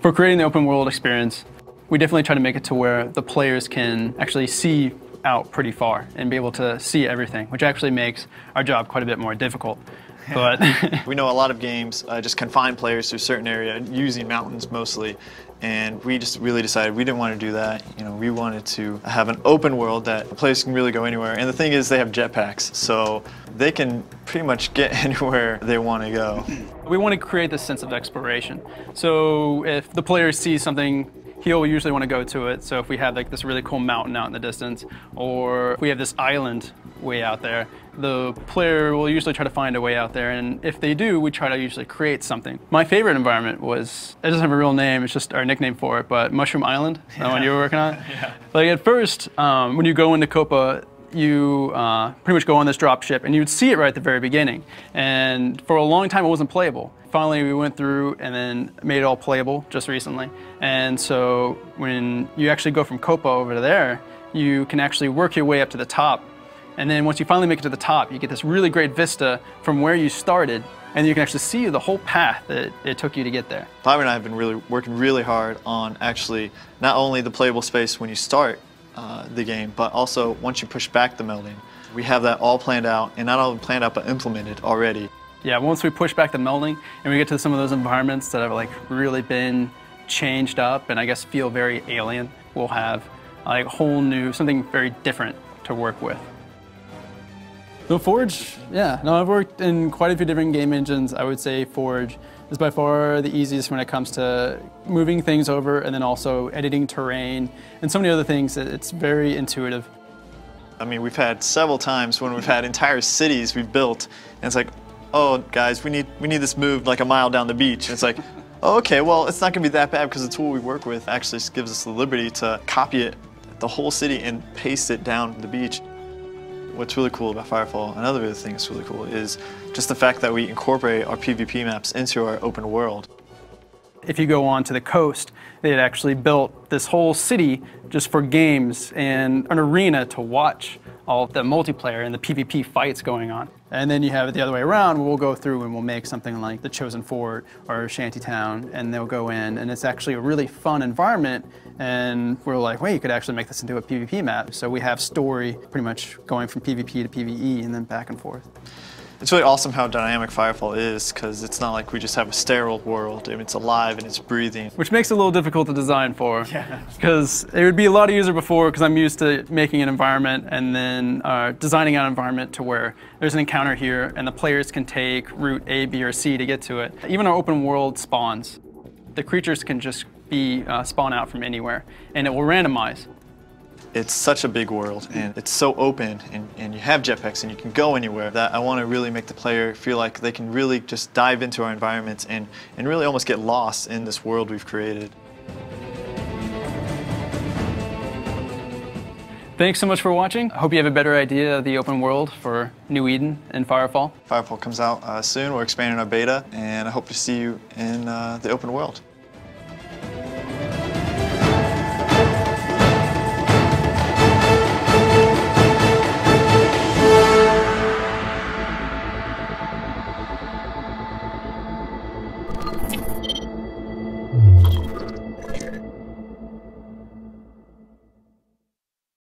For creating the open world experience, we definitely try to make it to where the players can actually see out pretty far and be able to see everything, which actually makes our job quite a bit more difficult. But we know a lot of games just confine players to a certain area, using mountains mostly, and we just really decided we didn't want to do that. You know, we wanted to have an open world that players can really go anywhere. And the thing is, they have jetpacks, so they can pretty much get anywhere they want to go. We want to create this sense of exploration. So if the player sees something, he'll usually want to go to it. So if we have like this really cool mountain out in the distance, or if we have this island way out there, the player will usually try to find a way out there. And if they do, we try to usually create something. My favorite environment was, it doesn't have a real name, it's just our nickname for it, but Mushroom Island, the one you were working on. Yeah. Like at first, when you go into Copa, you pretty much go on this drop ship and you'd see it right at the very beginning. And for a long time it wasn't playable. Finally we went through and then made it all playable just recently. And so when you actually go from Copa over to there, you can actually work your way up to the top. And then once you finally make it to the top, you get this really great vista from where you started, and you can actually see the whole path that it took you to get there. Bobby and I have been working really hard on actually not only the playable space when you start the game, but also once you push back the melding. We have that all planned out, and not only planned out, but implemented already. Yeah, once we push back the melding and we get to some of those environments that have like really been changed up and I guess feel very alien, we'll have like a whole new, something very different to work with. The Forge, yeah, no, I've worked in quite a few different game engines. I would say Forge is by far the easiest when it comes to moving things over and then also editing terrain and so many other things. It's very intuitive. I mean, we've had several times when we've had entire cities we've built, and it's like, oh, guys, we need this moved like a mile down the beach. And it's like, oh, okay, well, it's not gonna be that bad because the tool we work with actually gives us the liberty to copy it, the whole city, and paste it down the beach. What's really cool about Firefall, another other thing that's really cool, is just the fact that we incorporate our PvP maps into our open world. If you go on to the coast, they had actually built this whole city just for games and an arena to watch all the multiplayer and the PvP fights going on. And then you have it the other way around, where we'll go through and we'll make something like the Chosen Fort or Shantytown, and they'll go in, and it's actually a really fun environment, and we're like, wait, you could actually make this into a PvP map. So we have story pretty much going from PvP to PvE and then back and forth. It's really awesome how dynamic Firefall is, because it's not like we just have a sterile world. I mean, it's alive and it's breathing. Which makes it a little difficult to design for. Yeah. Because it would be a lot easier before, because I'm used to making an environment and then designing an environment to where there's an encounter here and the players can take route A, B, or C to get to it. Even our open world spawns, the creatures can just be spawn out from anywhere, and it will randomize. It's such a big world, and it's so open, and you have jetpacks and you can go anywhere, that I want to really make the player feel like they can really just dive into our environments and really almost get lost in this world we've created. Thanks so much for watching. I hope you have a better idea of the open world for New Eden and Firefall. Firefall comes out soon. We're expanding our beta, and I hope to see you in the open world. You